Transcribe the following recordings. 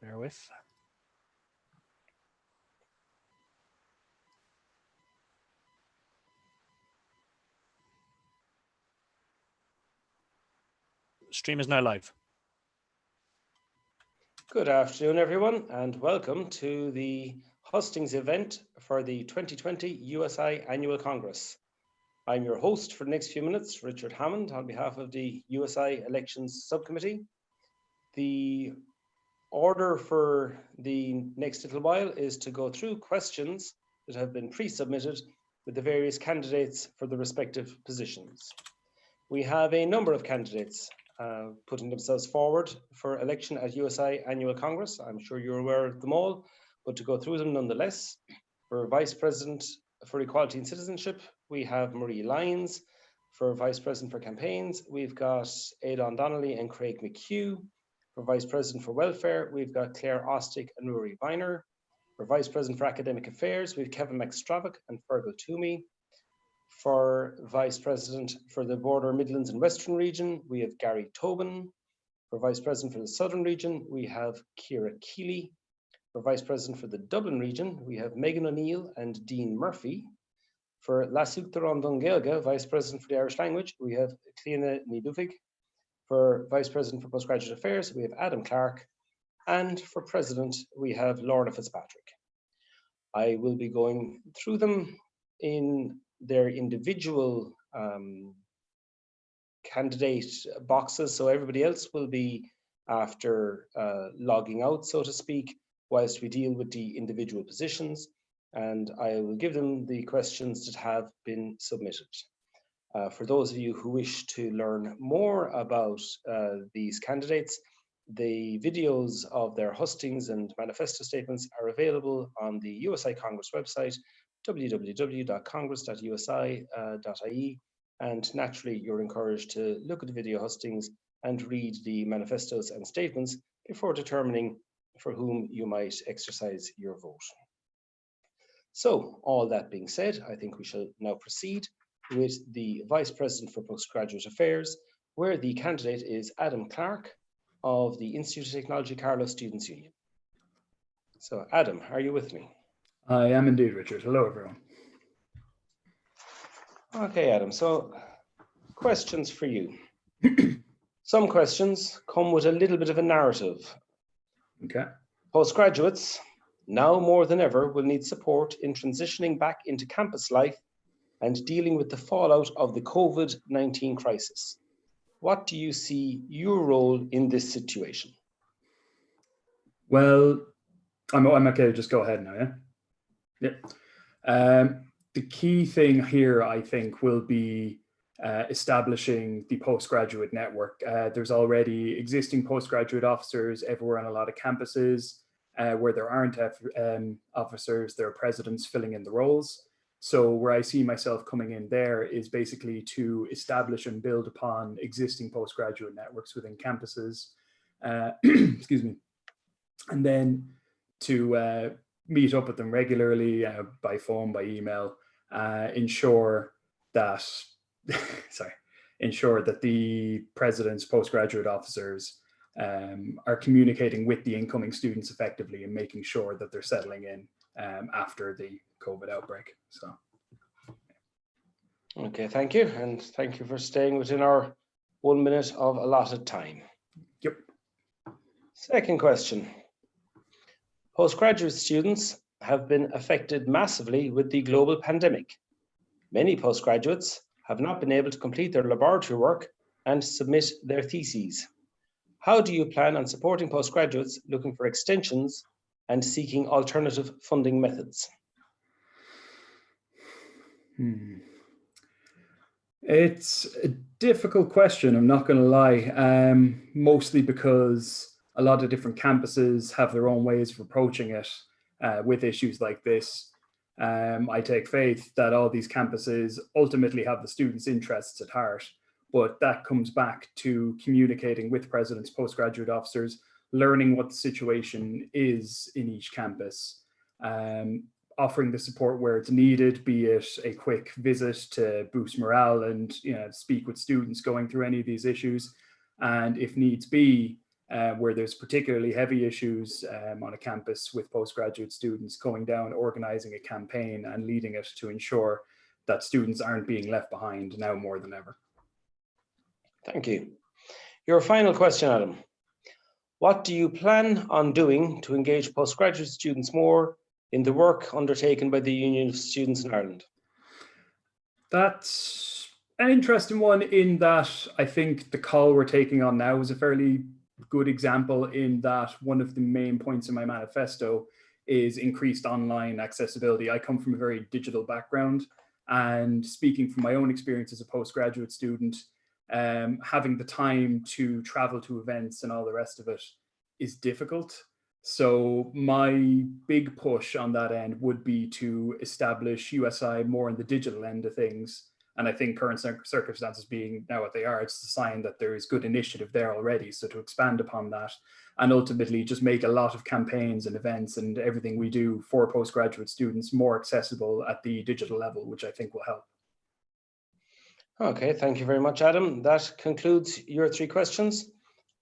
Bear with. Stream is now live. Good afternoon, everyone, and welcome to the Hustings event for the 2020 USI Annual Congress. I'm your host for the next few minutes, Richard Hammond, on behalf of the USI Elections Subcommittee. The order for the next little while is to go through questions that have been pre-submitted with the various candidates for the respective positions. We have a number of candidates putting themselves forward for election at USI Annual Congress. I'm sure you're aware of them all, but to go through them nonetheless. For Vice President for Equality and Citizenship, we have Marie Lyons. For Vice President for Campaigns, we've got Aidan Donnelly and Craig McHugh. For Vice President for Welfare, we've got Claire Ostick and Rory Viner. For Vice President for Academic Affairs, we've Kevin McStravick and Fergal Toomey. For Vice President for the Border, Midlands and Western region, we have Gary Tobin. For Vice President for the Southern region, we have Ciara Keeley. For Vice President for the Dublin region, we have Megan O'Neill and Dean Murphy. For Lasúchtar Don Gaeilge, Vice President for the Irish language, we have Cliona Ní Dubhaig. For Vice President for Postgraduate Affairs, we have Adam Clark. And for President, we have Lorna Fitzpatrick. I will be going through them in their individual candidate boxes, so everybody else will be after logging out, so to speak, whilst we deal with the individual positions, and I will give them the questions that have been submitted. For those of you who wish to learn more about these candidates, the videos of their hustings and manifesto statements are available on the USI Congress website, www.congress.usi.ie, and naturally you're encouraged to look at the video hustings and read the manifestos and statements before determining for whom you might exercise your vote. So, all that being said, I think we shall now proceed with the Vice President for Postgraduate Affairs, where the candidate is Adam Clark of the Institute of Technology Carlow Students' Union. So, Adam, are you with me? I am indeed, Richard. Hello, everyone. Okay, Adam, so questions for you. Some questions come with a little bit of a narrative. Okay. Postgraduates, now more than ever, will need support in transitioning back into campus life and dealing with the fallout of the COVID-19 crisis. What do you see your role in this situation? Well, I'm okay to just go ahead now, yeah? Yeah. The key thing here, I think, will be establishing the postgraduate network. There's already existing postgraduate officers everywhere on a lot of campuses. Where there aren't officers, there are presidents filling in the roles. So where I see myself coming in there is basically to establish and build upon existing postgraduate networks within campuses, excuse me, and then to meet up with them regularly by phone, by email, ensure that the president's postgraduate officers are communicating with the incoming students effectively and making sure that they're settling in after the COVID outbreak. So, okay, thank you, and thank you for staying within our 1 minute of allotted time. Yep. Second question. Postgraduate students have been affected massively with the global pandemic. Many postgraduates have not been able to complete their laboratory work and submit their theses. How do you plan on supporting postgraduates looking for extensions and seeking alternative funding methods? It's a difficult question, I'm not going to lie, mostly because a lot of different campuses have their own ways of approaching it with issues like this. I take faith that all these campuses ultimately have the students' interests at heart, but that comes back to communicating with presidents, postgraduate officers, learning what the situation is in each campus, offering the support where it's needed, be it a quick visit to boost morale and speak with students going through any of these issues, and if needs be, where there's particularly heavy issues on a campus with postgraduate students, going down, organizing a campaign and leading it to ensure that students aren't being left behind now more than ever. Thank you. Your final question, Adam. What do you plan on doing to engage postgraduate students more in the work undertaken by the Union of Students in Ireland? That's an interesting one, in that I think the call we're taking on now is a fairly good example, in that one of the main points in my manifesto is increased online accessibility. I come from a very digital background, and speaking from my own experience as a postgraduate student, having the time to travel to events and all the rest of it is difficult. So my big push on that end would be to establish USI more on the digital end of things. And I think current circumstances being now what they are, it's a sign that there is good initiative there already. So to expand upon that, and ultimately just make a lot of campaigns and events and everything we do for postgraduate students more accessible at the digital level, which I think will help. Okay, thank you very much, Adam. That concludes your 3 questions.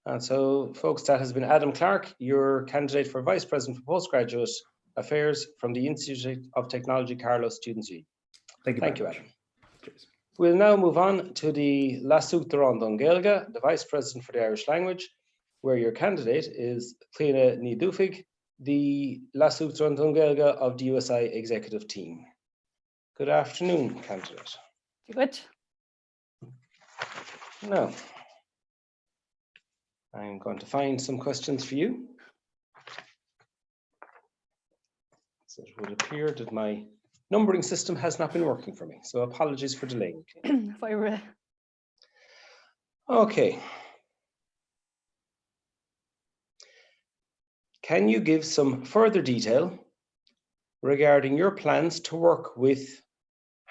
And so, folks, that has been Adam Clark, your candidate for Vice President for Postgraduate Affairs from the Institute of Technology, Carlos Students Union. Thank you, Adam. Cheers. We'll now move on to the Lasúchtar don Gaeilge, the Vice President for the Irish Language, where your candidate is Cliona Ní Dúfig, the Lasúchtar don Gaeilge of the USI Executive Team. Good afternoon, candidate. Good. Now, I'm going to find some questions for you. So it would appear that my numbering system has not been working for me, so apologies for delaying. If I were... Okay. Can you give some further detail regarding your plans to work with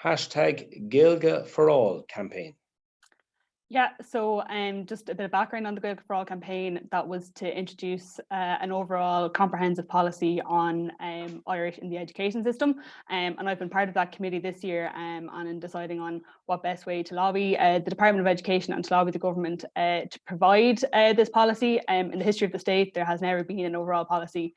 #GaeilgeForAll campaign? Yeah, so just a bit of background on the Gaeilge for All campaign. That was to introduce an overall comprehensive policy on Irish in the education system. And I've been part of that committee this year and in deciding on what best way to lobby the Department of Education and to lobby the government to provide this policy. In the history of the state, there has never been an overall policy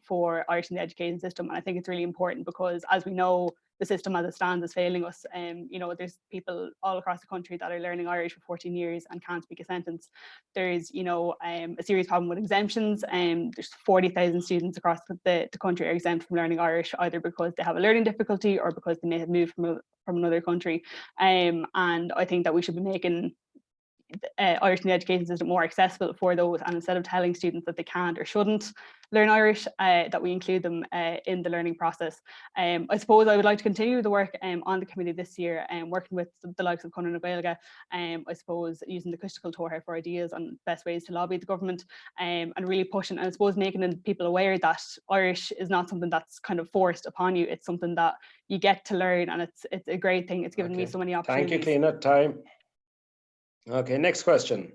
for Irish in the education system. And I think it's really important because, as we know, the system as it stands is failing us. You know, there's people all across the country that are learning Irish for 14 years and can't speak a sentence. There's, you know, a serious problem with exemptions. There's 40,000 students across the country are exempt from learning Irish, either because they have a learning difficulty or because they may have moved from another country. And I think that we should be making Irish in the education system more accessible for those, and instead of telling students that they can't or shouldn't learn Irish, that we include them in the learning process. I suppose I would like to continue the work on the committee this year, working with the likes of Conor na Gaeilge, I suppose using the Custical Torha for ideas on best ways to lobby the government, and really pushing, and I suppose making people aware that Irish is not something that's kind of forced upon you. It's something that you get to learn, and it's a great thing. It's given me so many opportunities. Thank you, Cliona. Time. Okay, next question.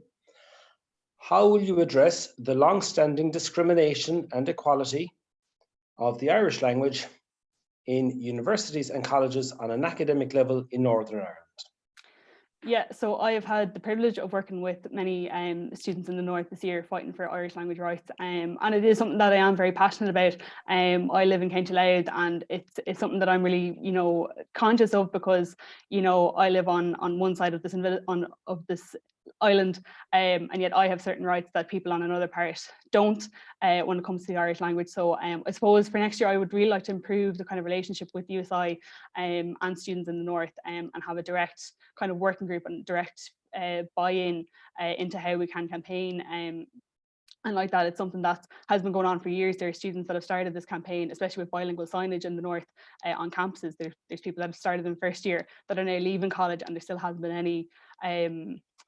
How will you address the long-standing discrimination and equality of the Irish language in universities and colleges on an academic level in Northern Ireland? Yeah, so I have had the privilege of working with many students in the North this year fighting for Irish language rights, and it is something that I am very passionate about. I live in County Louth, and it's something that I'm really, you know, conscious of, because, you know, I live on one side of this island, and yet I have certain rights that people on another part don't when it comes to the Irish language. So I suppose for next year I would really like to improve the kind of relationship with USI and students in the North, and have a direct kind of working group and direct buy-in into how we can campaign. And like that, it's something that has been going on for years. There are students that have started this campaign, especially with bilingual signage in the North on campuses. There's people that have started in first year that are now leaving college, and there still hasn't been any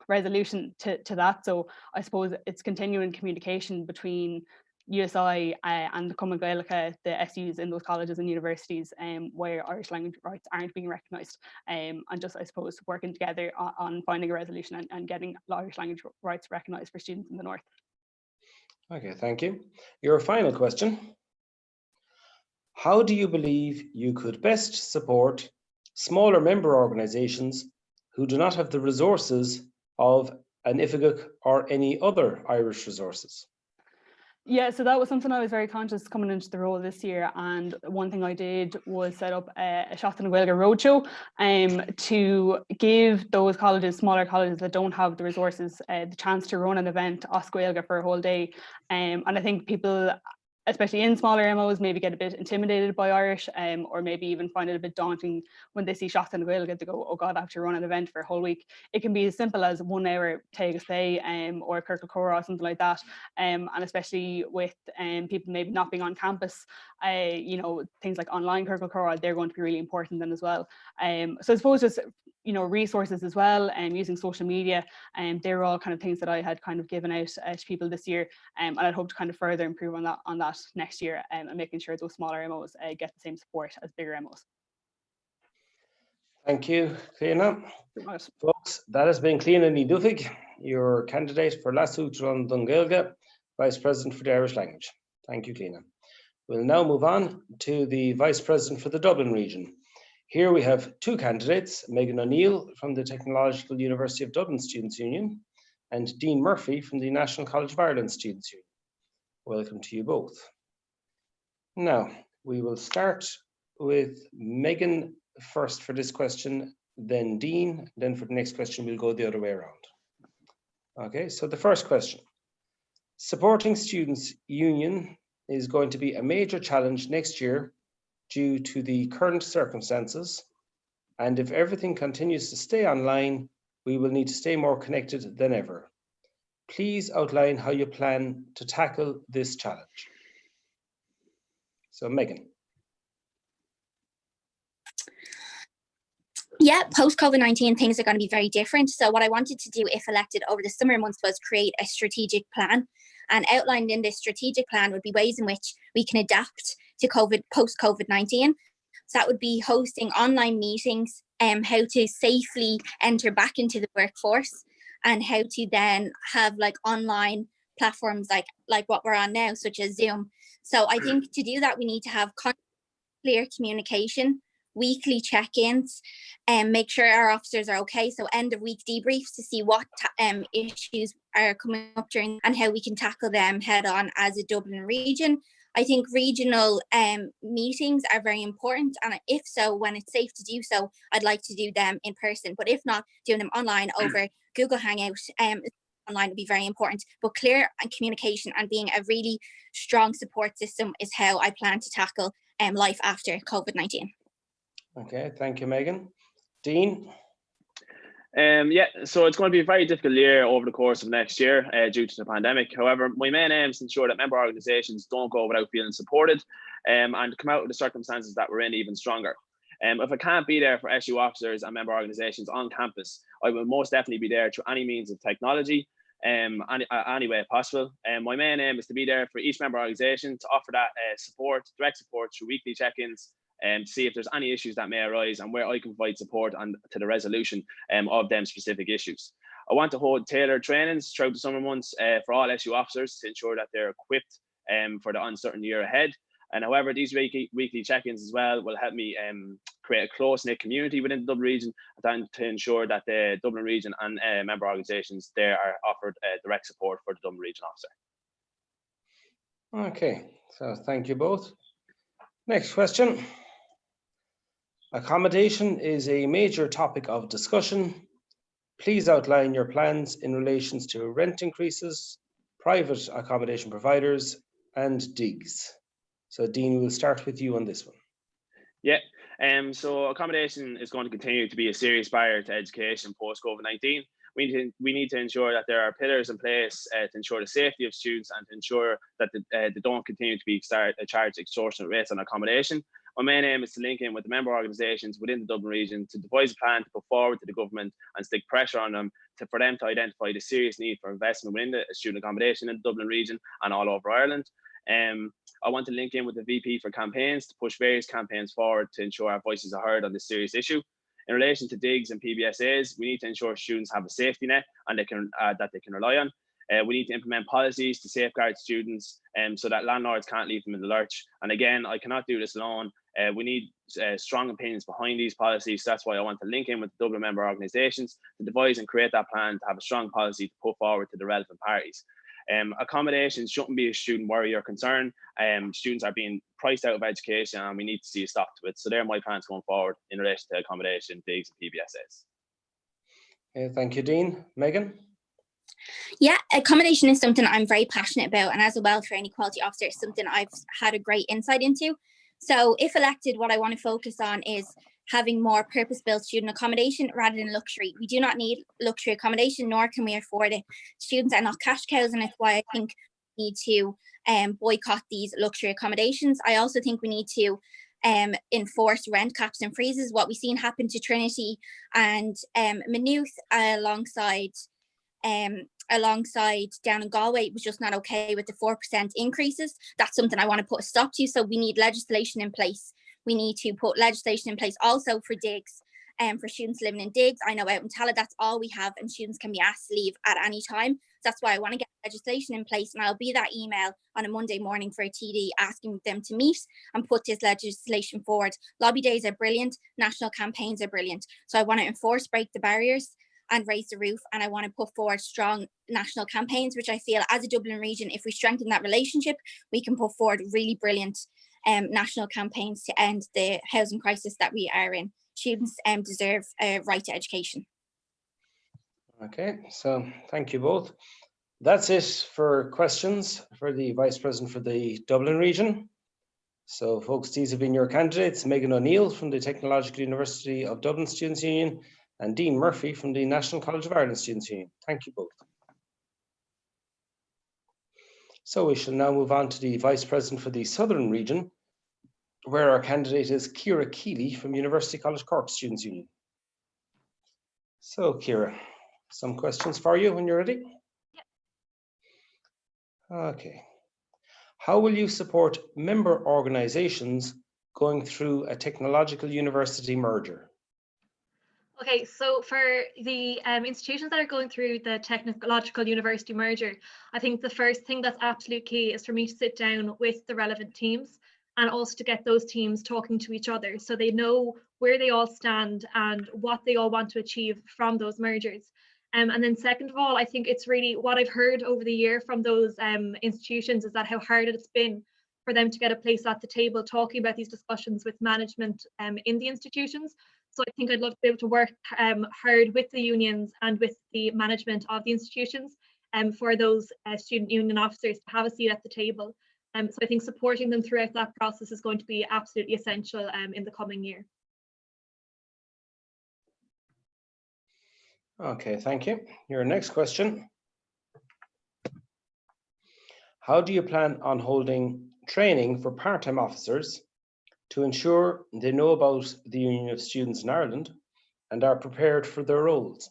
resolution to that. So I suppose it's continuing communication between USI and the Cumann Gaeilge, the SUs in those colleges and universities, where Irish language rights aren't being recognised, and just, I suppose, working together on finding a resolution and getting Irish language rights recognised for students in the North. Okay, thank you. Your final question. How do you believe you could best support smaller member organisations who do not have the resources of and Ifiguk or any other Irish resources? Yeah, so that was something I was very conscious coming into the role this year. And one thing I did was set up a Seachtain na Gaeilge roadshow to give those colleges, smaller colleges that don't have the resources, the chance to run an event, Os Gaeilge, for a whole day. And I think people, especially in smaller MOs, maybe get a bit intimidated by Irish, or maybe even find it a bit daunting when they see Seachtain na Gaeilge. They go, oh God, I have to run an event for a whole week. It can be as simple as 1 hour Teagas Bay or Kirkle Cora or something like that. And especially with people maybe not being on campus, you know, things like online Kirkle Cora, they're going to be really important then as well. So I suppose just, you know, resources as well, and using social media, and they're all kind of things that I had kind of given out to people this year, and I'd hope to kind of further improve on that next year, and making sure those smaller MOs get the same support as bigger MOs. Thank you, Cliona. Folks, that has been Cliona Ní Dufig, your candidate for Lasú Tron Don Gaeilge, Vice President for the Irish Language. Thank you, Cliona. We'll now move on to the Vice President for the Dublin region. Here we have two candidates, Megan O'Neill from the Technological University of Dublin Students' Union and Dean Murphy from the National College of Ireland Students' Union. Welcome to you both. Now, we will start with Megan first for this question, then Dean, then for the next question, we'll go the other way around. Okay, so the first question. Supporting Students' Union is going to be a major challenge next year due to the current circumstances. And if everything continues to stay online, we will need to stay more connected than ever. Please outline how you plan to tackle this challenge. So Megan. Yeah, post-COVID-19, things are going to be very different. So what I wanted to do, if elected over the summer months, was create a strategic plan. And outlined in this strategic plan would be ways in which we can adapt to post-COVID-19. So that would be hosting online meetings, how to safely enter back into the workforce, and how to then have like online platforms like what we're on now, such as Zoom. So I think to do that, we need to have clear communication, weekly check-ins, and make sure our officers are okay. So end of week debriefs to see what issues are coming up during and how we can tackle them head on as a Dublin region. I think regional meetings are very important, and if so, when it's safe to do so, I'd like to do them in person. But if not, doing them online over Google Hangout online would be very important. But clear and communication and being a really strong support system is how I plan to tackle life after COVID-19. Okay, thank you, Megan. Dean? Yeah, so it's going to be a very difficult year over the course of next year due to the pandemic. However, my main aim is to ensure that member organisations don't go without feeling supported and come out of the circumstances that we're in even stronger. If I can't be there for SU officers and member organisations on campus, I will most definitely be there through any means of technology, any way possible. My main aim is to be there for each member organisation to offer that support, direct support through weekly check-ins, to see if there's any issues that may arise and where I can provide support to the resolution of them specific issues. I want to hold tailored trainings throughout the summer months for all SU officers to ensure that they're equipped for the uncertain year ahead. And however, these weekly check-ins as well will help me create a close-knit community within the Dublin region, and to ensure that the Dublin region and member organisations there are offered direct support for the Dublin region officer. Okay, so thank you both. Next question. Accommodation is a major topic of discussion. Please outline your plans in relation to rent increases, private accommodation providers, and digs. So Dean, we'll start with you on this one. Yeah, so accommodation is going to continue to be a serious barrier to education post-COVID-19. We need to ensure that there are pillars in place to ensure the safety of students and to ensure that they don't continue to be charged extortionate rates on accommodation. My main aim is to link in with the member organisations within the Dublin region to devise a plan to put forward to the government and stick pressure on them for them to identify the serious need for investment within the student accommodation in the Dublin region and all over Ireland. I want to link in with the VP for campaigns to push various campaigns forward to ensure our voices are heard on this serious issue. In relation to digs and PBSAs, we need to ensure students have a safety net and that they can rely on. We need to implement policies to safeguard students so that landlords can't leave them in the lurch. And again, I cannot do this alone. We need strong opinions behind these policies. So that's why I want to link in with the Dublin member organisations to devise and create that plan to have a strong policy to put forward to the relevant parties. Accommodations shouldn't be a student worry or concern. Students are being priced out of education, and we need to see a stop to it. So they're my plans going forward in relation to accommodation, digs and PBSAs. Thank you, Dean. Megan? Yeah, accommodation is something I'm very passionate about, and as a welfare and equality officer, it's something I've had a great insight into. So if elected, what I want to focus on is having more purpose-built student accommodation rather than luxury. We do not need luxury accommodation, nor can we afford it. Students are not cash cows, and it's why I think we need to boycott these luxury accommodations. I also think we need to enforce rent caps and freezes. What we've seen happen to Trinity and Maynooth alongside down in Galway was just not okay with the 4% increases. That's something I want to put a stop to. So we need legislation in place. We need to put legislation in place also for digs and for students living in digs. I know out in Tala, that's all we have, and students can be asked to leave at any time. So that's why I want to get legislation in place, and I'll be that email on a Monday morning for a TD asking them to meet and put this legislation forward. Lobby days are brilliant. National campaigns are brilliant. So I want to enforce, break the barriers and raise the roof, and I want to put forward strong national campaigns, which I feel as a Dublin region, if we strengthen that relationship, we can put forward really brilliant national campaigns to end the housing crisis that we are in. Students deserve a right to education. Okay, so thank you both. That's it for questions for the Vice President for the Dublin region. So folks, these have been your candidates: Megan O'Neill from the Technological University of Dublin Students' Union and Dean Murphy from the National College of Ireland Students' Union. Thank you both. So we shall now move on to the Vice President for the Southern region, where our candidate is Ciara Keeley from University College Cork Students' Union. So Ciara, some questions for you when you're ready. Yeah. Okay. How will you support member organisations going through a technological university merger? Okay, so for the institutions that are going through the technological university merger, I think the first thing that's absolute key is for me to sit down with the relevant teams and also to get those teams talking to each other so they know where they all stand and what they all want to achieve from those mergers. And then second of all, I think it's really what I've heard over the year from those institutions is that how hard it's been for them to get a place at the table talking about these discussions with management in the institutions. So I think I'd love to be able to work hard with the unions and with the management of the institutions for those student union officers to have a seat at the table. So I think supporting them throughout that process is going to be absolutely essential in the coming year. Okay, thank you. Your next question. How do you plan on holding training for part-time officers to ensure they know about the Union of Students in Ireland and are prepared for their roles?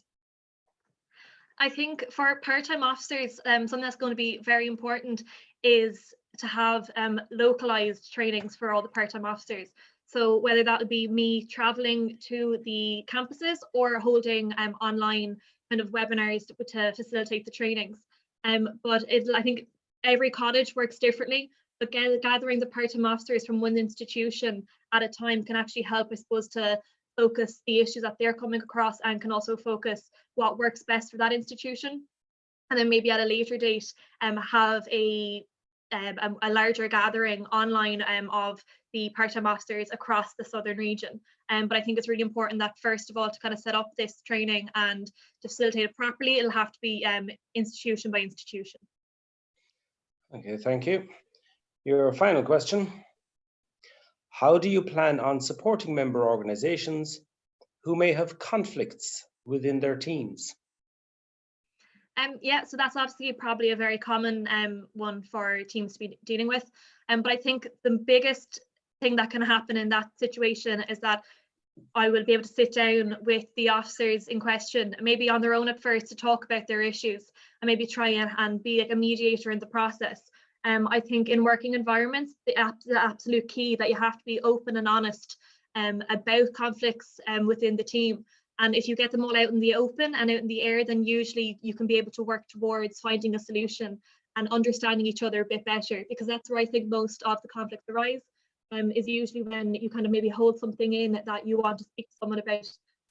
I think for part-time officers, something that's going to be very important is to have localized trainings for all the part-time officers. So whether that would be me traveling to the campuses or holding online kind of webinars to facilitate the trainings. But I think every college works differently, but gathering the part-time officers from one institution at a time can actually help, I suppose, to focus the issues that they're coming across and can also focus what works best for that institution. And then maybe at a later date have a larger gathering online of the part-time officers across the southern region. But I think it's really important that first of all, to kind of set up this training and to facilitate it properly, it'll have to be institution by institution. Okay, thank you. Your final question. How do you plan on supporting member organisations who may have conflicts within their teams? Yeah, so that's obviously probably a very common one for teams to be dealing with. But I think the biggest thing that can happen in that situation is that I will be able to sit down with the officers in question, maybe on their own at first, to talk about their issues and maybe try and be like a mediator in the process. I think in working environments, the absolute key that you have to be open and honest about conflicts within the team. And if you get them all out in the open and out in the air, then usually you can be able to work towards finding a solution and understanding each other a bit better, because that's where I think most of the conflicts arise. is usually when you kind of maybe hold something in that you want to speak to someone about,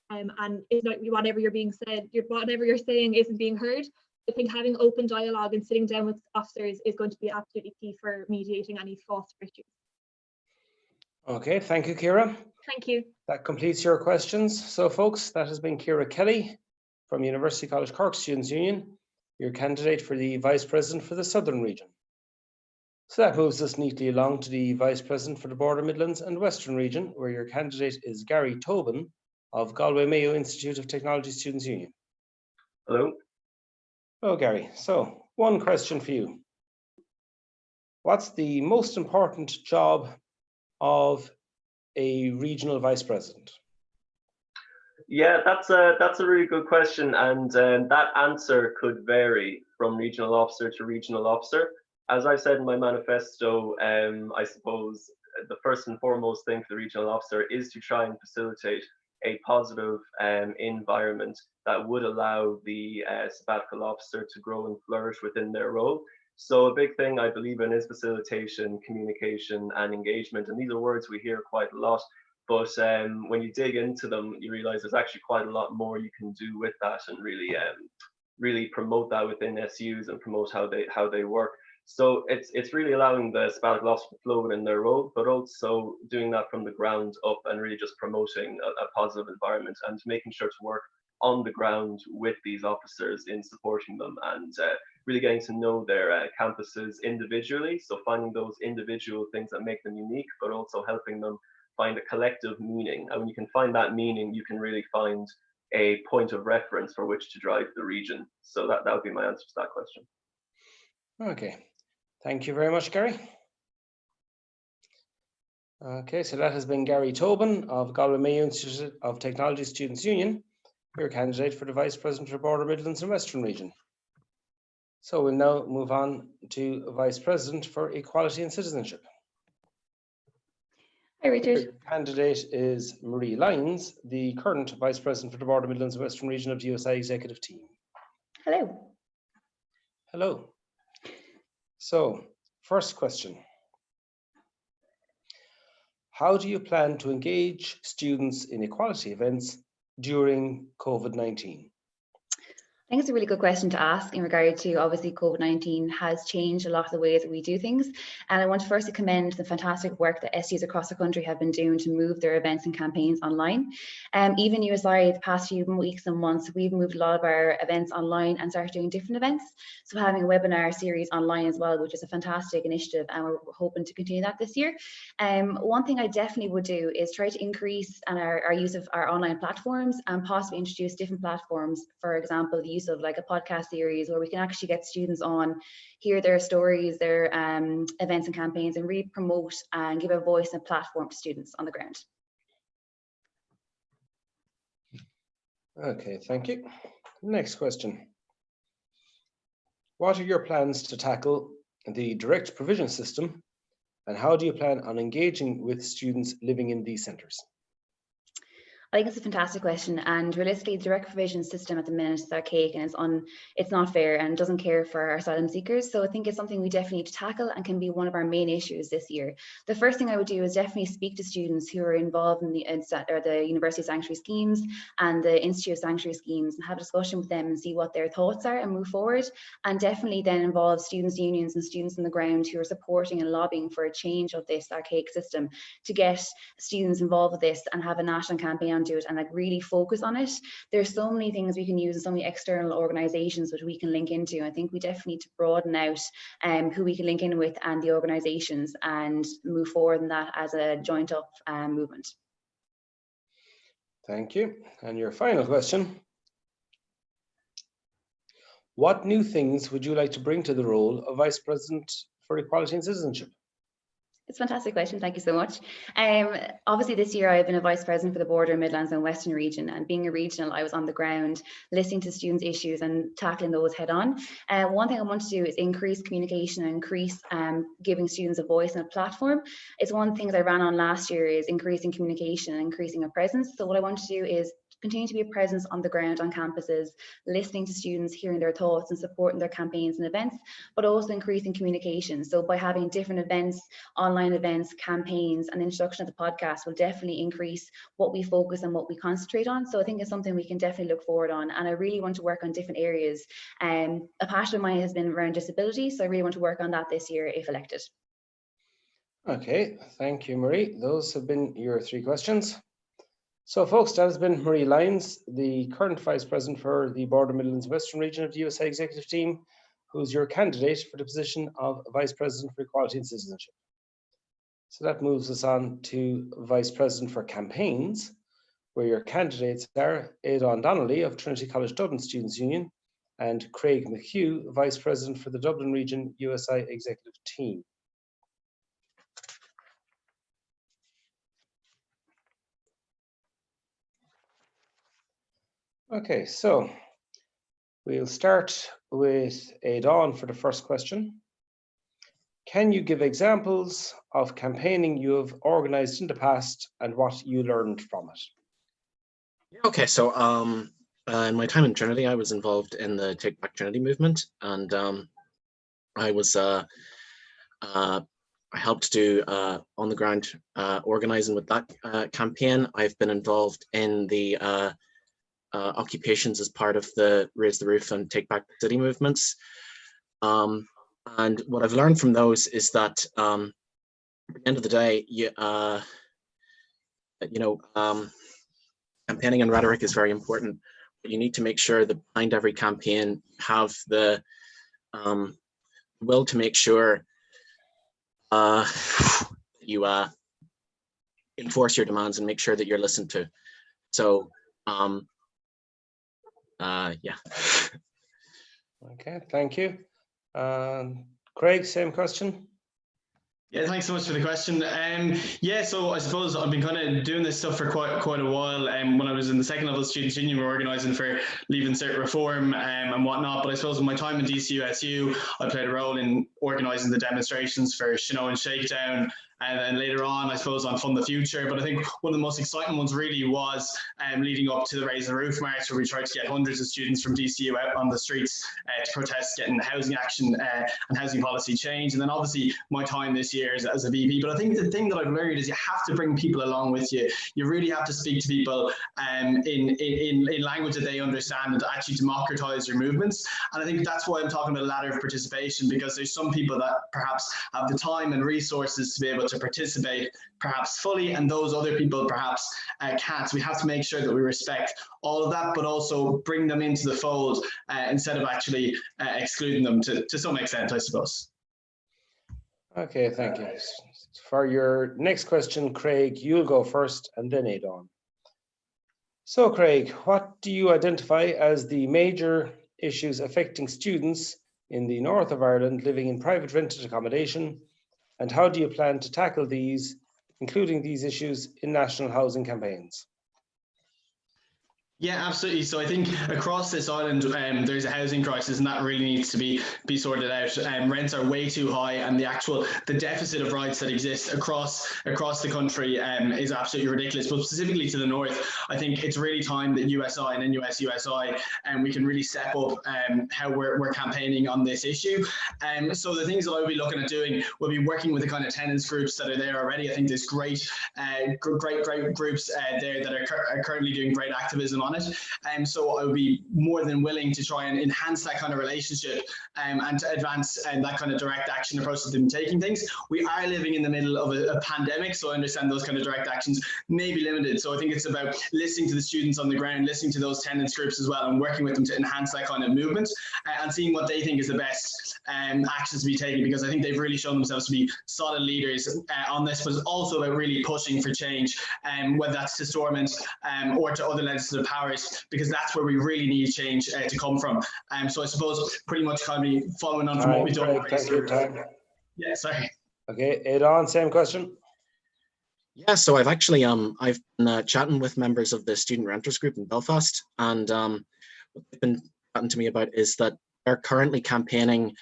and it's not whatever you're being said, whatever you're saying isn't being heard. I think having open dialogue and sitting down with officers is going to be absolutely key for mediating any foster issues. Okay, thank you, Ciara. Thank you. That completes your questions. So folks, that has been Ciara Kelly from University College Cork Students' Union, your candidate for the Vice President for the Southern Region. So that moves us neatly along to the Vice President for the Border, Midlands and Western Region, where your candidate is Gary Tobin of Galway Mayo Institute of Technology Students' Union. Hello. Hello, Gary. So one question for you. What's the most important job of a regional vice president? Yeah, that's a really good question, and that answer could vary from regional officer to regional officer. As I said in my manifesto, I suppose the first and foremost thing for the regional officer is to try and facilitate a positive environment that would allow the sabbatical officer to grow and flourish within their role. So a big thing I believe in is facilitation, communication, and engagement. And these are words we hear quite a lot, but when you dig into them, you realize there's actually quite a lot more you can do with that, and really promote that within SUs and promote how they work. So it's really allowing the sabbatical officer to flow within their role, but also doing that from the ground up and really just promoting a positive environment and making sure to work on the ground with these officers in supporting them and really getting to know their campuses individually. So finding those individual things that make them unique, but also helping them find a collective meaning. And when you can find that meaning, you can really find a point of reference for which to drive the region. So that would be my answer to that question. Okay, thank you very much, Gary. Okay, so that has been Gary Tobin of Galway Mayo Institute of Technology Students' Union, your candidate for the Vice President for Border, Midlands and Western Region. So we'll now move on to Vice President for Equality and Citizenship. Hi, Richard. Your candidate is Marie Lyons, the current Vice President for the Border, Midlands and Western Region of the USI Executive Team. Hello. Hello. So, first question. How do you plan to engage students in equality events during COVID-19? I think it's a really good question to ask in regard to, obviously, COVID-19 has changed a lot of the ways that we do things. And I want to firstly commend the fantastic work that SUs across the country have been doing to move their events and campaigns online. Even USI, the past few weeks and months, we've moved a lot of our events online and started doing different events. So having a webinar series online as well, which is a fantastic initiative, and we're hoping to continue that this year. One thing I definitely would do is try to increase our use of our online platforms and possibly introduce different platforms, for example, the use of like a podcast series where we can actually get students on, hear their stories, their events and campaigns, and really promote and give a voice and platform to students on the ground. Okay, thank you. Next question. What are your plans to tackle the direct provision system, and how do you plan on engaging with students living in these centres? I think it's a fantastic question, and realistically, the direct provision system at the minute is archaic and it's not fair and doesn't care for our asylum seekers. So I think it's something we definitely need to tackle and can be one of our main issues this year. The first thing I would do is definitely speak to students who are involved in the university sanctuary schemes and the institute sanctuary schemes and have a discussion with them and see what their thoughts are and move forward. And definitely then involve students' unions and students on the ground who are supporting and lobbying for a change of this archaic system to get students involved with this and have a national campaign on do it and like really focus on it. There's so many things we can use and so many external organizations which we can link into. I think we definitely need to broaden out who we can link in with and the organizations and move forward in that as a joint up movement. Thank you. And your final question. What new things would you like to bring to the role of Vice President for Equality and Citizenship? It's a fantastic question. Thank you so much. Obviously, this year I've been a Vice President for the Border, Midlands and Western Region, and being a regional, I was on the ground listening to students' issues and tackling those head on. One thing I want to do is increase communication and increase giving students a voice and a platform. It's one of the things I ran on last year is increasing communication and increasing a presence. So what I want to do is continue to be a presence on the ground on campuses, listening to students, hearing their thoughts and supporting their campaigns and events, but also increasing communication. So by having different events, online events, campaigns, and the introduction of the podcast will definitely increase what we focus and what we concentrate on. So I think it's something we can definitely look forward on. And I really want to work on different areas. A passion of mine has been around disability, so I really want to work on that this year if elected. Okay, thank you, Marie. Those have been your 3 questions. So folks, that has been Marie Lyons, the current Vice President for the Border Midlands Western region of the USI Executive Team, who's your candidate for the position of Vice President for Equality and Citizenship. So that moves us on to Vice President for Campaigns, where your candidates are Aidan Donnelly of Trinity College Dublin Students' Union and Craig McHugh, Vice President for the Dublin Region USI Executive Team. Okay, so we'll start with Aidan for the first question. Can you give examples of campaigning you have organised in the past and what you learned from it? Okay, so in my time in Trinity, I was involved in the Take Back Trinity movement, and I was I helped do on the ground organising with that campaign. I've been involved in the occupations as part of the Raise the Roof and Take Back the City movements. And what I've learned from those is that at the end of the day, campaigning and rhetoric is very important, but you need to make sure that behind every campaign have the will to make sure you enforce your demands and make sure that you're listened to. So yeah. Okay, thank you. Craig, same question. Yeah, thanks so much for the question. Yeah, so I suppose I've been kind of doing this stuff for quite a while. When I was in the second level students' union, we were organising for Leaving Cert reform and whatnot. But I suppose in my time in DCUSU, I played a role in organising the demonstrations for Shino and Shakedown. And then later on, I suppose, on Fund the Future. But I think one of the most exciting ones really was leading up to the Raise the Roof March, where we tried to get hundreds of students from DCU out on the streets to protest getting housing action and housing policy change. And then obviously my time this year as a VP. But I think the thing that I've learned is you have to bring people along with you. You really have to speak to people in language that they understand and to actually democratise your movements. And I think that's why I'm talking about a ladder of participation, because there's some people that perhaps have the time and resources to be able to participate perhaps fully, and those other people perhaps can't. So we have to make sure that we respect all of that, but also bring them into the fold instead of actually excluding them to some extent, I suppose. Okay, thank you. For your next question, Craig, you'll go first and then Aidan. So Craig, what do you identify as the major issues affecting students in the north of Ireland living in private rented accommodation, and how do you plan to tackle these, including these issues, in national housing campaigns? Yeah, absolutely. So I think across this island, there's a housing crisis, and that really needs to be sorted out. Rents are way too high, and the deficit of rights that exists across the country is absolutely ridiculous. But specifically to the north, I think it's really time that USI and NUS USI and we can really step up how we're campaigning on this issue. So the things that I'll be looking at doing will be working with the kind of tenants groups that are there already. I think there's great groups there that are currently doing great activism on it. So I would be more than willing to try and enhance that kind of relationship and to advance that kind of direct action approach to them taking things. We are living in the middle of a pandemic, so I understand those kind of direct actions may be limited. So I think it's about listening to the students on the ground, listening to those tenants groups as well, and working with them to enhance that kind of movement and seeing what they think is the best actions to be taken, because I think they've really shown themselves to be solid leaders on this, but it's also about really pushing for change, whether that's to Stormont or to other legislative powers, because that's where we really need change to come from. So I suppose pretty much kind of following on from what we've done. Thank you, time. Yeah, sorry. Okay, Aidan, same question. Yeah, so I've actually I've been chatting with members of the student renters group in Belfast, and what they've been chatting to me about is that they're currently campaigning.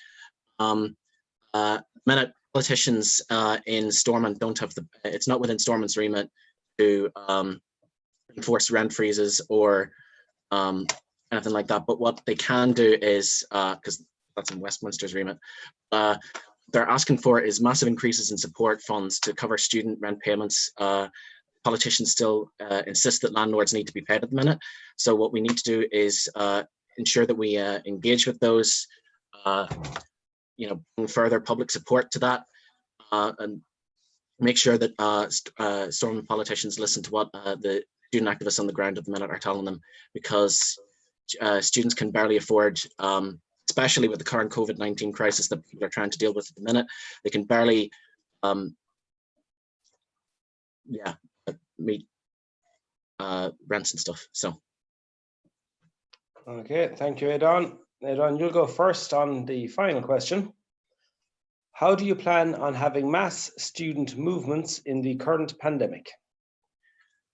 Minute politicians in Stormont don't have it's not within Stormont's remit to enforce rent freezes or anything like that. But what they can do is, because that's in Westminster's remit, they're asking for is massive increases in support funds to cover student rent payments. Politicians still insist that landlords need to be paid at the minute. So what we need to do is ensure that we engage with those, bring further public support to that, and make sure that Stormont politicians listen to what the student activists on the ground at the minute are telling them, because students can barely afford, especially with the current COVID-19 crisis that people are trying to deal with at the minute, they can barely meet rents and stuff. So. Okay, thank you, Aidan. Aidan, you'll go first on the final question. How do you plan on having mass student movements in the current pandemic?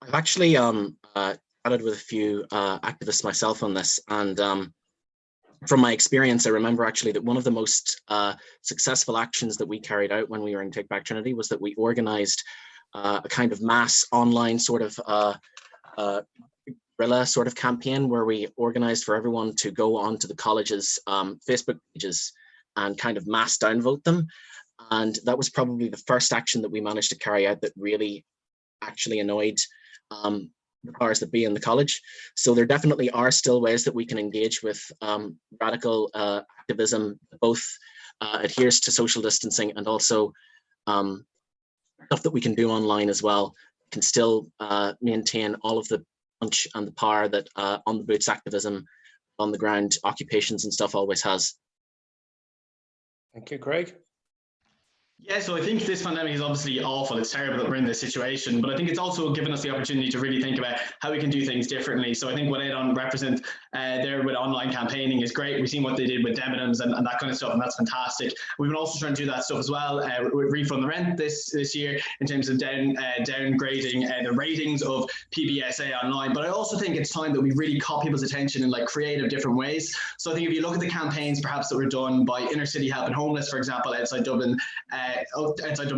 I've actually chatted with a few activists myself on this, and from my experience, I remember actually that one of the most successful actions that we carried out when we were in Take Back Trinity was that we organized a kind of mass online sort of guerrilla sort of campaign, where we organized for everyone to go onto the college's Facebook pages and kind of mass downvote them. And that was probably the first action that we managed to carry out that really actually annoyed the powers that be in the college. So there definitely are still ways that we can engage with radical activism, both adheres to social distancing and also stuff that we can do online as well, can still maintain all of the punch and the power that on the boots activism, on the ground occupations and stuff always has. Thank you, Craig. Yeah, so I think this pandemic is obviously awful. It's terrible that we're in this situation, but I think it's also given us the opportunity to really think about how we can do things differently. So I think what Aidan represents there with online campaigning is great. We've seen what they did with Debenhams and that kind of stuff, and that's fantastic. We've been also trying to do that stuff as well with Refund the Rent this year in terms of downgrading the ratings of PBSA online. But I also think it's time that we really caught people's attention in like creative different ways. So I think if you look at the campaigns perhaps that were done by Inner City Helping Homeless, for example, outside Dublin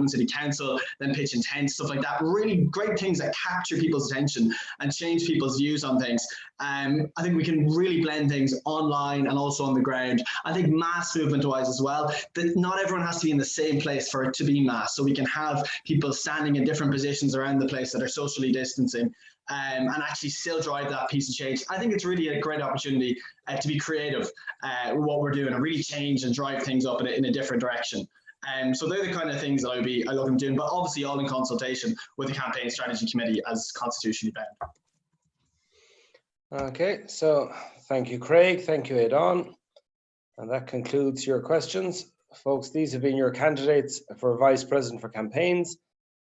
City Council, then Pitch and Tent, stuff like that. Really great things that capture people's attention and change people's views on things. I think we can really blend things online and also on the ground. I think mass movement wise as well, that not everyone has to be in the same place for it to be mass. So we can have people standing in different positions around the place that are socially distancing and actually still drive that piece of change. I think it's really a great opportunity to be creative with what we're doing and really change and drive things up in a different direction. So they're the kind of things that I love them doing, but obviously all in consultation with the Campaign Strategy Committee as constitutionally bound. Okay, so thank you, Craig. Thank you, Aidan. And that concludes your questions. Folks, these have been your candidates for Vice President for Campaigns: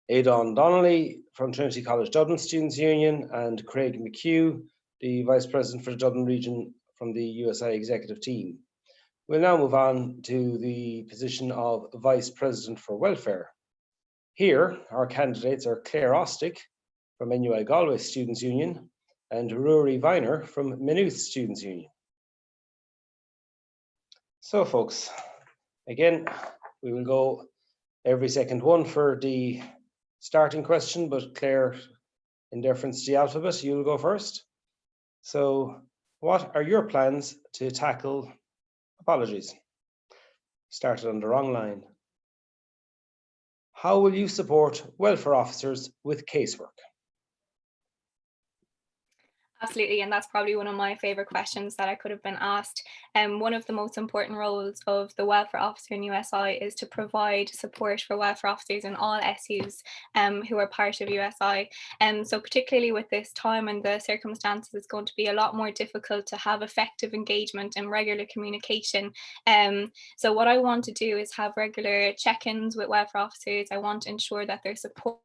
Aidan Donnelly from Trinity College Dublin Students' Union and Craig McHugh, the Vice President for the Dublin region from the USI Executive Team. We'll now move on to the position of Vice President for Welfare. Here, our candidates are Claire Ostick from NUI Galway Students' Union and Rory Viner from Maynooth Students' Union. So folks, again, we will go every second one for the starting question, but Claire, in deference to the alphabet, you'll go first. So what are your plans to tackle, apologies, started on the wrong line. How will you support welfare officers with casework? Absolutely, and that's probably one of my favourite questions that I could have been asked. One of the most important roles of the welfare officer in USI is to provide support for welfare officers in all SUs who are part of USI. So particularly with this time and the circumstances, it's going to be a lot more difficult to have effective engagement and regular communication. So what I want to do is have regular check-ins with welfare officers. I want to ensure that they're supported,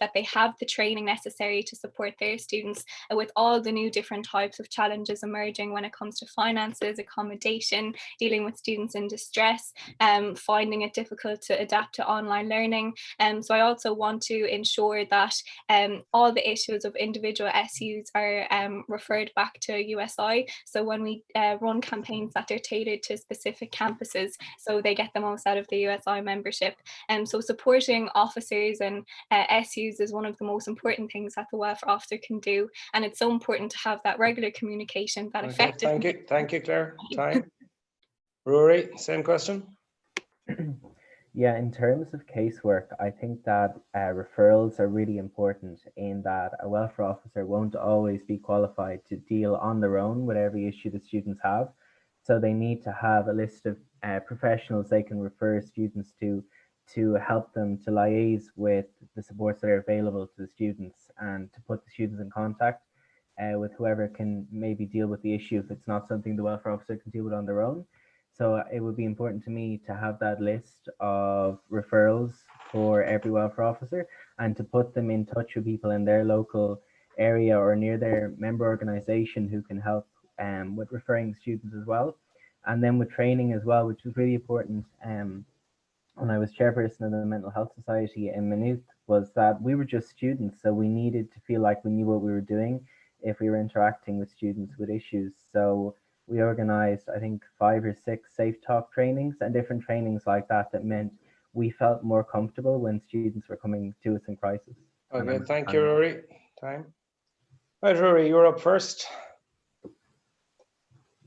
that they have the training necessary to support their students with all the new different types of challenges emerging when it comes to finances, accommodation, dealing with students in distress, finding it difficult to adapt to online learning. So I also want to ensure that all the issues of individual SUs are referred back to USI. So when we run campaigns that are tailored to specific campuses, so they get the most out of the USI membership. So supporting officers and SUs is one of the most important things that the welfare officer can do, and it's so important to have that regular communication, that effective. Thank you, Claire. Time. Rory, same question. Yeah, in terms of casework, I think that referrals are really important, in that a welfare officer won't always be qualified to deal on their own with every issue that students have. So they need to have a list of professionals they can refer students to help them to liaise with the supports that are available to the students, and to put the students in contact with whoever can maybe deal with the issue if it's not something the welfare officer can deal with on their own. So it would be important to me to have that list of referrals for every welfare officer, and to put them in touch with people in their local area or near their member organisation who can help with referring students as well. And then with training as well, which was really important when I was chairperson of the Mental Health Society in Maynooth, was that we were just students, so we needed to feel like we knew what we were doing if we were interacting with students with issues. So we organised, I think, 5 or 6 safe talk trainings and different trainings like that, that meant we felt more comfortable when students were coming to us in crisis. Okay, thank you, Rory. Time. Right, Rory, you're up first.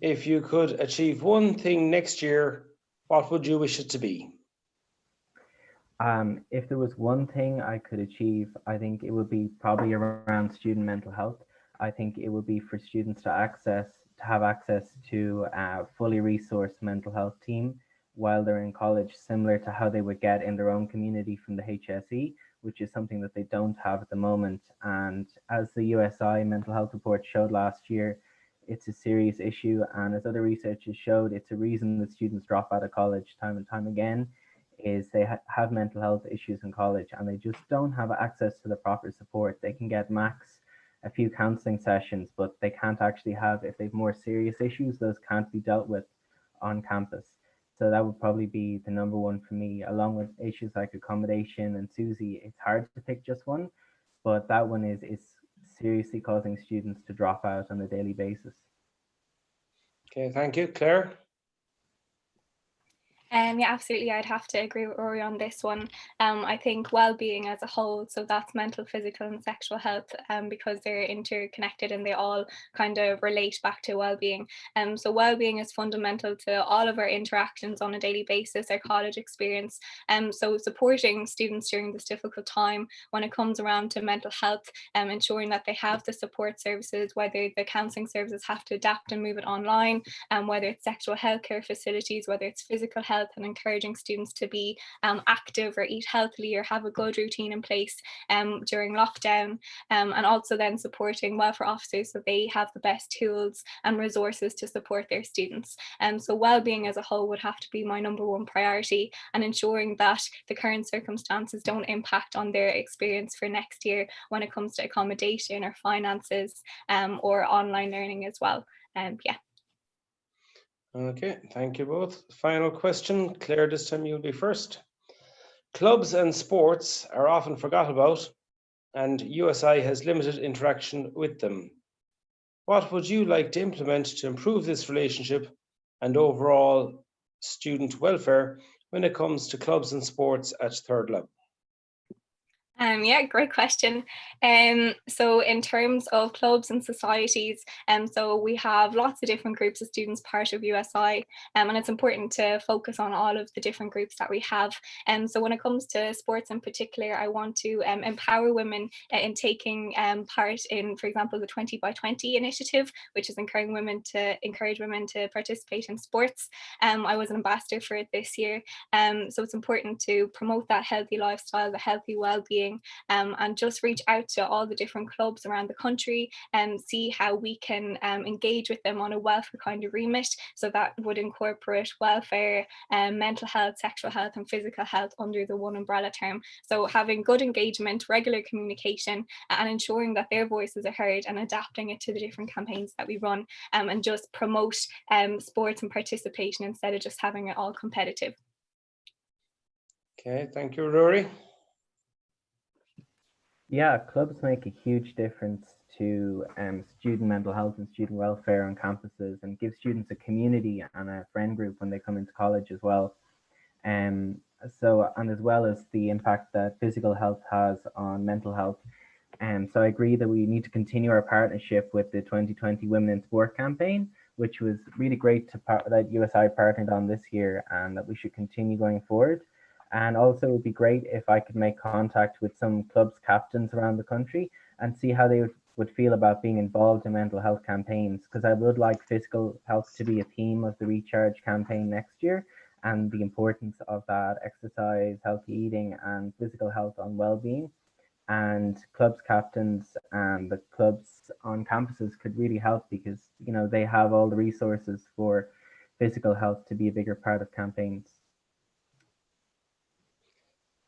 If you could achieve one thing next year, what would you wish it to be? If there was one thing I could achieve, I think it would be probably around student mental health. I think it would be for students to have access to a fully resourced mental health team while they're in college, similar to how they would get in their own community from the HSE, which is something that they don't have at the moment. And as the USI mental health report showed last year, it's a serious issue. And as other research has showed, it's a reason that students drop out of college time and time again, is they have mental health issues in college and they just don't have access to the proper support. They can get max a few counseling sessions, but they can't actually have, if they have more serious issues, those can't be dealt with on campus. So that would probably be the number one for me, along with issues like accommodation and Susie. It's hard to pick just one, but that one is seriously causing students to drop out on a daily basis. Okay, thank you. Claire? Yeah, absolutely. I'd have to agree with Rory on this one. I think well-being as a whole, so that's mental, physical and sexual health, because they're interconnected and they all kind of relate back to well-being. So well-being is fundamental to all of our interactions on a daily basis, our college experience. So supporting students during this difficult time when it comes around to mental health, ensuring that they have the support services, whether the counselling services have to adapt and move it online, whether it's sexual healthcare facilities, whether it's physical health, and encouraging students to be active or eat healthily or have a good routine in place during lockdown, and also then supporting welfare officers so they have the best tools and resources to support their students. So well-being as a whole would have to be my number one priority, and ensuring that the current circumstances don't impact on their experience for next year when it comes to accommodation or finances, or online learning as well. Yeah. Okay, thank you both. Final question. Claire, this time you'll be first. Clubs and sports are often forgot about, and USI has limited interaction with them. What would you like to implement to improve this relationship and overall student welfare when it comes to clubs and sports at third level? Yeah, great question. So in terms of clubs and societies, so we have lots of different groups of students part of USI, and it's important to focus on all of the different groups that we have. So when it comes to sports in particular, I want to empower women in taking part in, for example, the 20 by 20 initiative, which is encouraging women to participate in sports. I was an ambassador for it this year. So it's important to promote that healthy lifestyle, the healthy well-being, and just reach out to all the different clubs around the country and see how we can engage with them on a welfare kind of remit. So that would incorporate welfare, mental health, sexual health and physical health under the one umbrella term. So having good engagement, regular communication, and ensuring that their voices are heard and adapting it to the different campaigns that we run, and just promote sports and participation instead of just having it all competitive. Okay, thank you, Rory. Yeah, clubs make a huge difference to student mental health and student welfare on campuses, and give students a community and a friend group when they come into college as well. So, and as well as the impact that physical health has on mental health. So I agree that we need to continue our partnership with the 2020 Women in Sport campaign, which was really great that USI partnered on this year, and that we should continue going forward. And also it would be great if I could make contact with some clubs captains around the country and see how they would feel about being involved in mental health campaigns, because I would like physical health to be a theme of the Recharge campaign next year, and the importance of that exercise, healthy eating, and physical health and well-being. And clubs captains and the clubs on campuses could really help, because they have all the resources for physical health to be a bigger part of campaigns.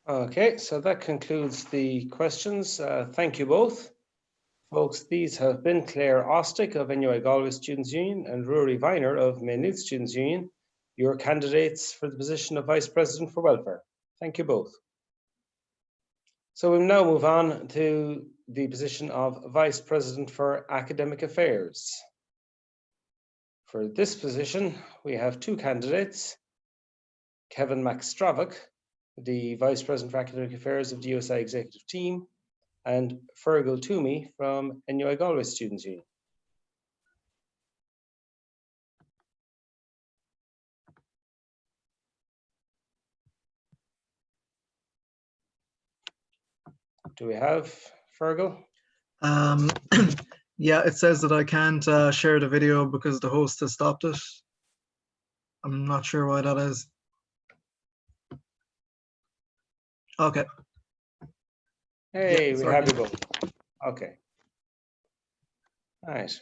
Okay, so that concludes the questions. Thank you both. Folks, these have been Claire Ostick of NUI Galway Students' Union and Rory Viner of Maynooth Students' Union, your candidates for the position of Vice President for Welfare. Thank you both. So we'll now move on to the position of Vice President for Academic Affairs. For this position, we have two candidates, Kevin McStravick, the Vice President for Academic Affairs of the USI Executive Team, and Fergal Toomey from NUI Galway Students' Union. Do we have Fergal? Yeah, it says that I can't share the video because the host has stopped it. I'm not sure why that is. Okay. Hey, Yeah, we sorry. have you both. Okay. All right.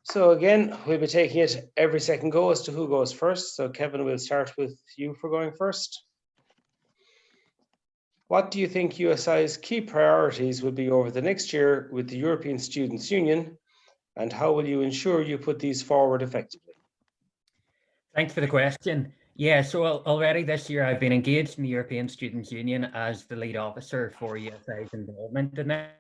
So again, we'll be taking it every second go as to who goes first. So Kevin, we'll start with you for going first. What do you think USI's key priorities will be over the next year with the European Students' Union, and how will you ensure you put these forward effectively? Thanks for the question. Yeah, so already this year I've been engaged in the European Students' Union as the lead officer for USI's involvement in it.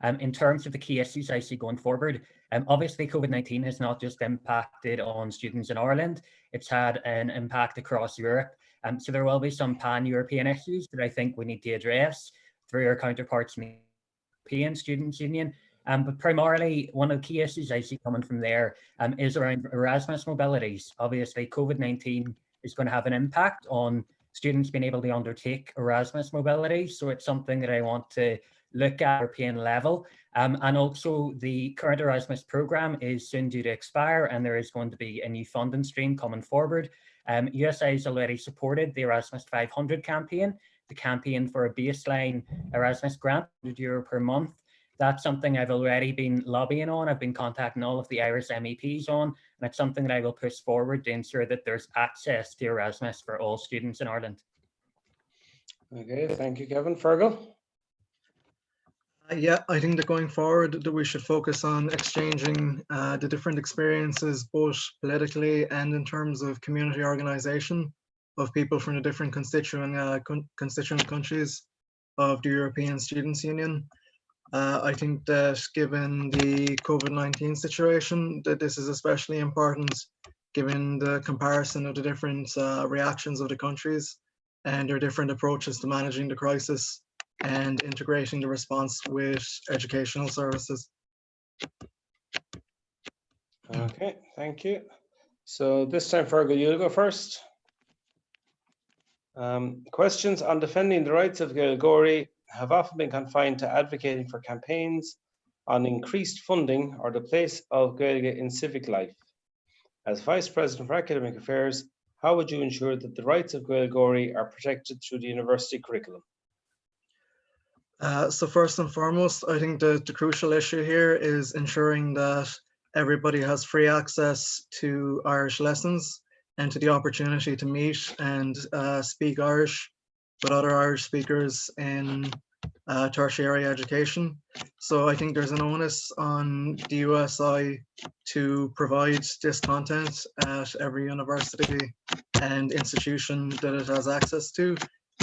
In terms of the key issues I see going forward, obviously COVID-19 has not just impacted on students in Ireland, it's had an impact across Europe. So there will be some pan-European issues that I think we need to address through our counterparts in the European Students' Union. But primarily, one of the key issues I see coming from there is around Erasmus mobilities. Obviously, COVID-19 is going to have an impact on students being able to undertake Erasmus mobility. So it's something that I want to look at European level. And also the current Erasmus programme is soon due to expire, and there is going to be a new funding stream coming forward. USI has already supported the Erasmus 500 campaign, the campaign for a baseline Erasmus grant, €100 per month. That's something I've already been lobbying on. I've been contacting all of the Irish MEPs on, and it's something that I will push forward to ensure that there's access to Erasmus for all students in Ireland. Okay, thank you, Kevin. Fergal? Yeah, I think that going forward that we should focus on exchanging the different experiences, both politically and in terms of community organization of people from the different constituent countries of the European Students' Union. I think that given the COVID-19 situation, that this is especially important given the comparison of the different reactions of the countries and their different approaches to managing the crisis and integrating the response with educational services. Okay, thank you. So this time, Fergal, you'll go first. Questions on defending the rights of Gaelgori have often been confined to advocating for campaigns on increased funding or the place of Gaeilge in civic life. As Vice President for Academic Affairs, how would you ensure that the rights of Gaelgori are protected through the university curriculum? So first and foremost, I think the crucial issue here is ensuring that everybody has free access to Irish lessons and to the opportunity to meet and speak Irish with other Irish speakers in tertiary education. So I think there's an onus on the USI to provide this content at every university and institution that it has access to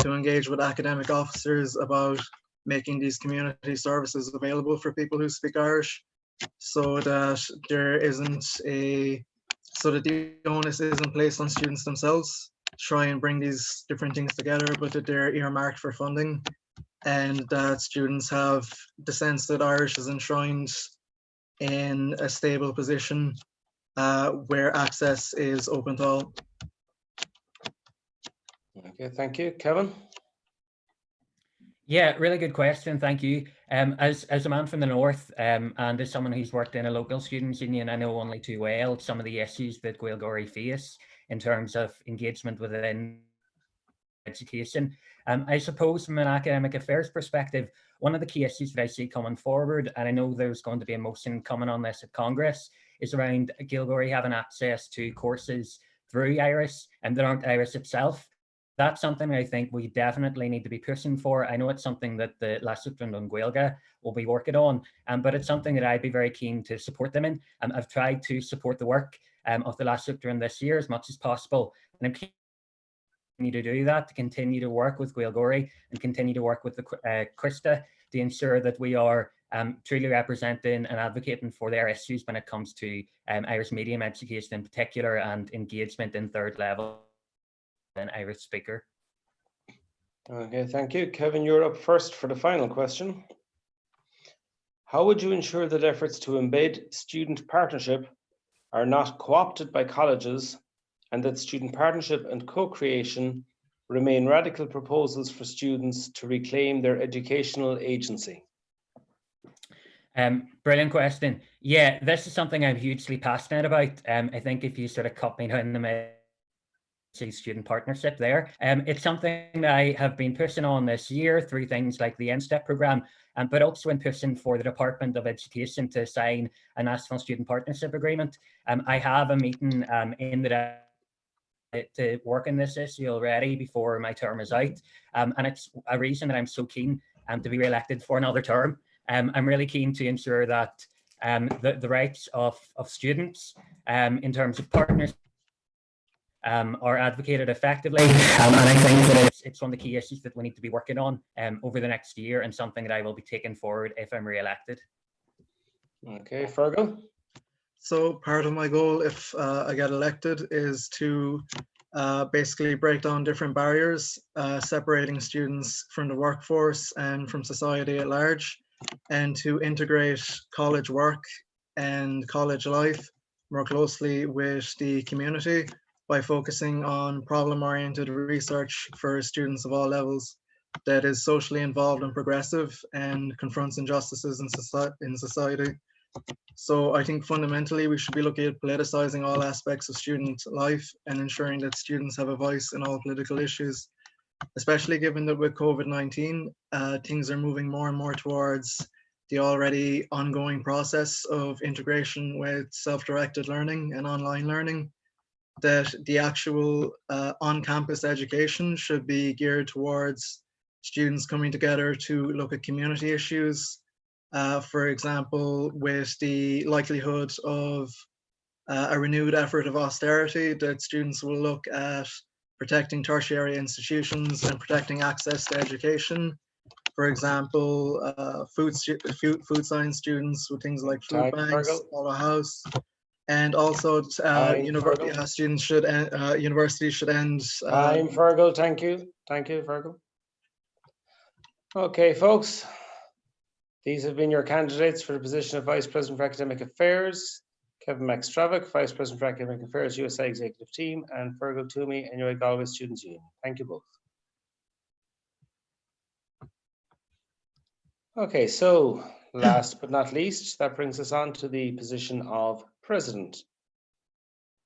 engage with academic officers about making these community services available for people who speak Irish, so that there isn't so that the onus isn't placed on students themselves try and bring these different things together, but that they're earmarked for funding, and that students have the sense that Irish is enshrined in a stable position where access is open to all. Okay, thank you. Kevin? Yeah, really good question. Thank you. As a man from the north, and as someone who's worked in a local students' union, I know only too well some of the issues that Gaelgory face in terms of engagement within education. I suppose from an academic affairs perspective, one of the key issues that I see coming forward, and I know there's going to be a motion coming on this at Congress, is around Gaelgory having access to courses through Irish and that aren't Irish itself. That's something I think we definitely need to be pushing for. I know it's something that the Lasutran on Gaelga will be working on, but it's something that I'd be very keen to support them in. I've tried to support the work of the Lasutran this year as much as possible, and I'm keen to do that, to continue to work with Gaelgory and continue to work with the Krista to ensure that we are truly representing and advocating for their issues when it comes to Irish medium education in particular and engagement in third level and Irish speaker. Okay, thank you. Kevin, you're up first for the final question. How would you ensure that efforts to embed student partnership are not co-opted by colleges, and that student partnership and co-creation remain radical proposals for students to reclaim their educational agency? Brilliant question. Yeah, this is something I'm hugely passionate about. I think if you sort of cut me down the middle, student partnership there. It's something that I have been pushing on this year through things like the NSTEP programme, but also in pushing for the Department of Education to sign a National Student Partnership Agreement. I have a meeting in the to work on this issue already before my term is out, and it's a reason that I'm so keen to be re-elected for another term. I'm really keen to ensure that the rights of students in terms of partners are advocated effectively, and I think that it's one of the key issues that we need to be working on over the next year, and something that I will be taking forward if I'm re-elected. Okay, Fergal? So part of my goal, if I get elected, is to basically break down different barriers, separating students from the workforce and from society at large, and to integrate college work and college life more closely with the community by focusing on problem-oriented research for students of all levels that is socially involved and progressive and confronts injustices in society. So I think fundamentally we should be looking at politicizing all aspects of student life and ensuring that students have a voice in all political issues, especially given that with COVID-19, things are moving more and more towards the already ongoing process of integration with self-directed learning and online learning, that the actual on-campus education should be geared towards students coming together to look at community issues. For example, with the likelihood of a renewed effort of austerity, that students will look at protecting tertiary institutions and protecting access to education. For example, food science students with things like food banks, Follow House, and also students should universities should end. Time, Fergal. Thank you, Fergal. Okay, folks. These have been your candidates for the position of Vice President for Academic Affairs: Kevin McStravick, Vice President for Academic Affairs, USI Executive Team, and Fergal Toomey, NUI Galway Students' Union. Thank you both. Okay, so last but not least, that brings us on to the position of President,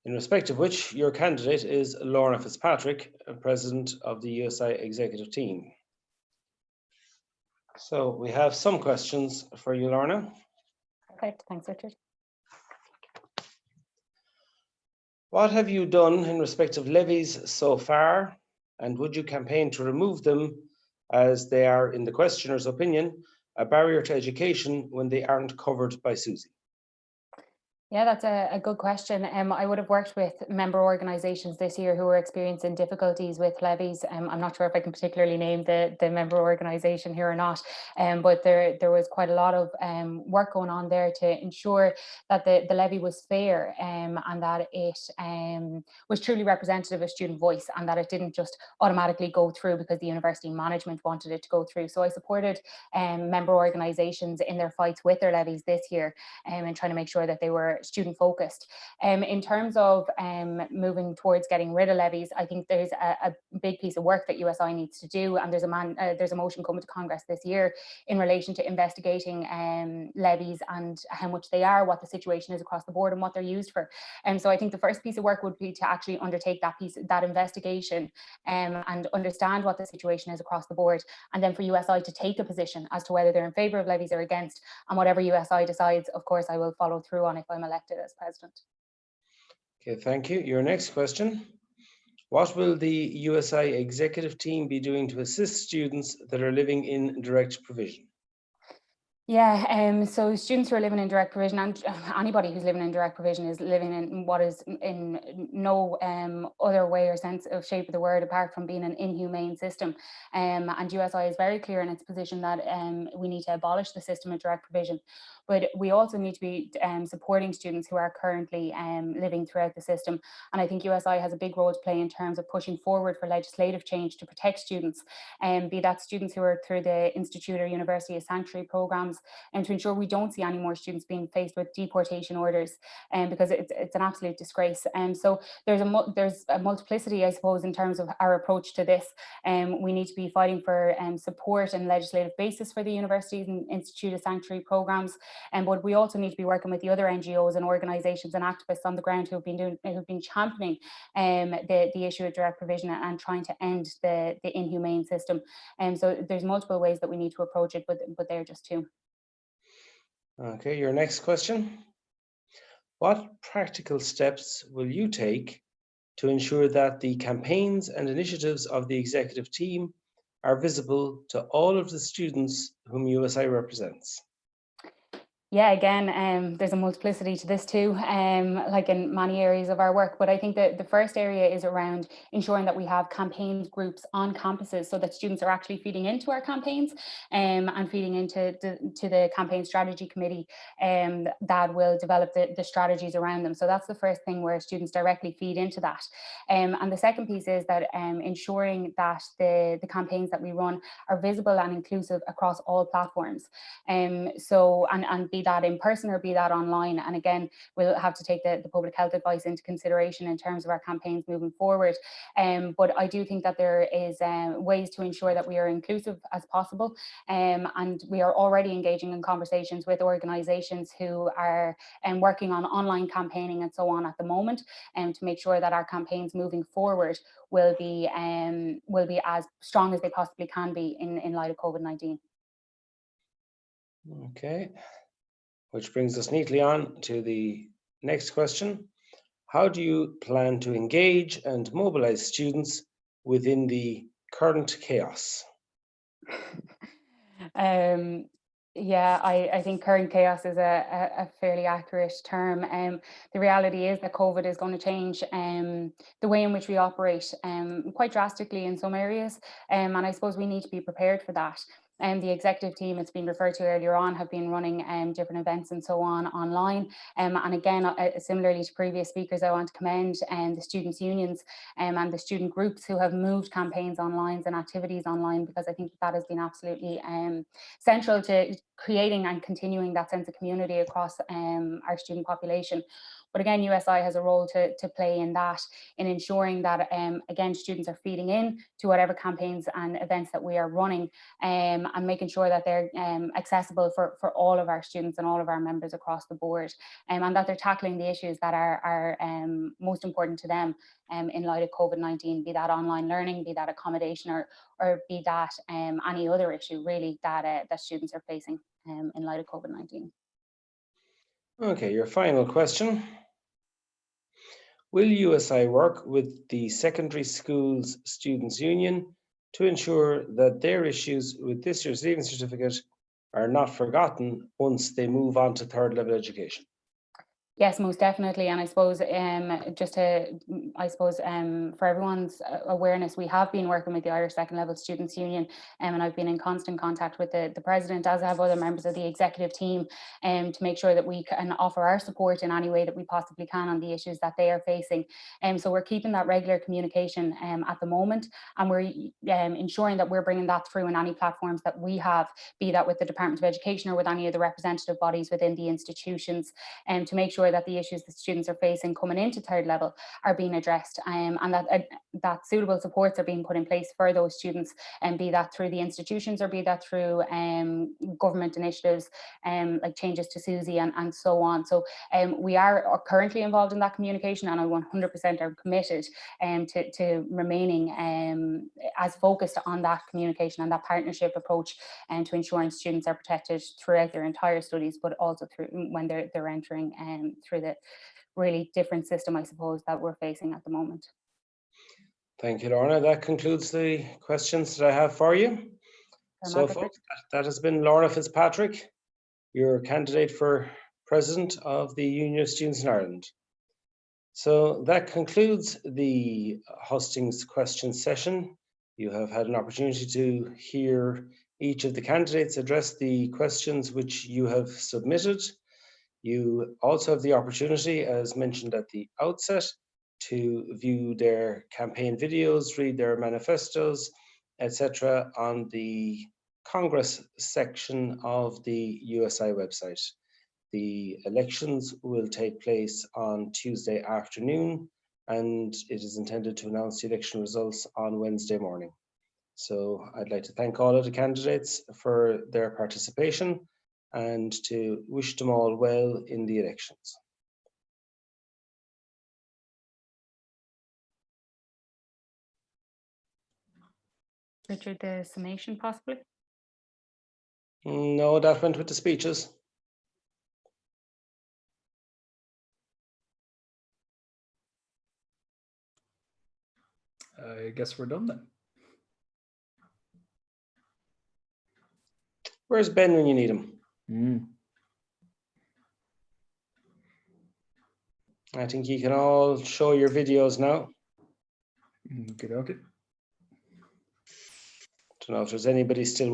in respect of which your candidate is Lorna Fitzpatrick, President of the USI Executive Team. So we have some questions for you, Lorna. Okay, thanks, Richard. What have you done in respect of levies so far, and would you campaign to remove them, as they are, in the questioner's opinion, a barrier to education when they aren't covered by SUSI? Yeah, that's a good question. I would have worked with member organisations this year who were experiencing difficulties with levies. I'm not sure if I can particularly name the member organisation here or not, but there was quite a lot of work going on there to ensure that the levy was fair and that it was truly representative of student voice, and that it didn't just automatically go through because the university management wanted it to go through. So I supported member organisations in their fights with their levies this year and trying to make sure that they were student focused. In terms of moving towards getting rid of levies, I think there's a big piece of work that USI needs to do, and there's a motion coming to Congress this year in relation to investigating levies and how much they are, what the situation is across the board, and what they're used for. So I think the first piece of work would be to actually undertake that investigation and understand what the situation is across the board, and then for USI to take a position as to whether they're in favour of levies or against, and whatever USI decides, of course, I will follow through on if I'm elected as president. Okay, thank you. Your next question. What will the USI executive team be doing to assist students that are living in direct provision? Yeah, so students who are living in direct provision, and anybody who's living in direct provision, is living in what is in no other way or sense of shape of the word apart from being an inhumane system. And USI is very clear in its position that we need to abolish the system of direct provision. But we also need to be supporting students who are currently living throughout the system. And I think USI has a big role to play in terms of pushing forward for legislative change to protect students, be that students who are through the Institute or University of Sanctuary programs, and to ensure we don't see any more students being faced with deportation orders, because it's an absolute disgrace. So there's a multiplicity, I suppose, in terms of our approach to this. We need to be fighting for support and legislative basis for the universities and Institute of Sanctuary programs, but we also need to be working with the other NGOs and organisations and activists on the ground who've been championing the issue of direct provision and trying to end the inhumane system. So there's multiple ways that we need to approach it, but they're just two. Okay, your next question. What practical steps will you take to ensure that the campaigns and initiatives of the executive team are visible to all of the students whom USI represents? Yeah, again, there's a multiplicity to this too, like in many areas of our work. But I think that the first area is around ensuring that we have campaigns groups on campuses so that students are actually feeding into our campaigns and feeding into the campaign strategy committee that will develop the strategies around them. So that's the first thing, where students directly feed into that. And the second piece is that ensuring that the campaigns that we run are visible and inclusive across all platforms. So be that in person or be that online. And again, we'll have to take the public health advice into consideration in terms of our campaigns moving forward. But I do think that there is ways to ensure that we are inclusive as possible. And we are already engaging in conversations with organisations who are working on online campaigning and so on at the moment, to make sure that our campaigns moving forward will be as strong as they possibly can be in light of COVID-19. Okay. Which brings us neatly on to the next question. How do you plan to engage and mobilize students within the current chaos? Yeah, I think current chaos is a fairly accurate term. The reality is that COVID is going to change the way in which we operate quite drastically in some areas. And I suppose we need to be prepared for that. The executive team, it's been referred to earlier on, have been running different events and so on online. And again, similarly to previous speakers, I want to commend the students' unions and the student groups who have moved campaigns online and activities online, because I think that has been absolutely central to creating and continuing that sense of community across our student population. But again, USI has a role to play in that, in ensuring that, again, students are feeding in to whatever campaigns and events that we are running, and making sure that they're accessible for all of our students and all of our members across the board, and that they're tackling the issues that are most important to them in light of COVID-19, be that online learning, be that accommodation, or be that any other issue really that students are facing in light of COVID-19. Okay, your final question. Will USI work with the Secondary Schools Students' Union to ensure that their issues with this year's Leaving Certificate are not forgotten once they move on to third level education? Yes, most definitely. And I suppose just to, for everyone's awareness, we have been working with the Irish Second Level Students' Union, and I've been in constant contact with the president, as have other members of the executive team, to make sure that we can offer our support in any way that we possibly can on the issues that they are facing. So we're keeping that regular communication at the moment, and we're ensuring that we're bringing that through in any platforms that we have, be that with the Department of Education or with any of the representative bodies within the institutions, to make sure that the issues that students are facing coming into third level are being addressed, and that suitable supports are being put in place for those students, and be that through the institutions or be that through government initiatives like changes to SUSI and so on. So we are currently involved in that communication, and I 100% are committed to remaining as focused on that communication and that partnership approach, and to ensuring students are protected throughout their entire studies, but also through when they're entering through the really different system, I suppose, that we're facing at the moment. Thank you, Lorna. That concludes the questions that I have for you. So folks, that has been Lorna Fitzpatrick, your candidate for President of the Union of Students in Ireland. So that concludes the Hustings question session. You have had an opportunity to hear each of the candidates address the questions which you have submitted. You also have the opportunity, as mentioned at the outset, to view their campaign videos, read their manifestos, etc. on the Congress section of the USI website. The elections will take place on Tuesday afternoon, and it is intended to announce the election results on Wednesday morning. So I'd like to thank all of the candidates for their participation and to wish them all well in the elections. Richard, the summation possibly? No, that went with the speeches. I guess we're done then. Where's Ben when you need him? I think you can all show your videos now. Good, okay. Don't know if there's anybody still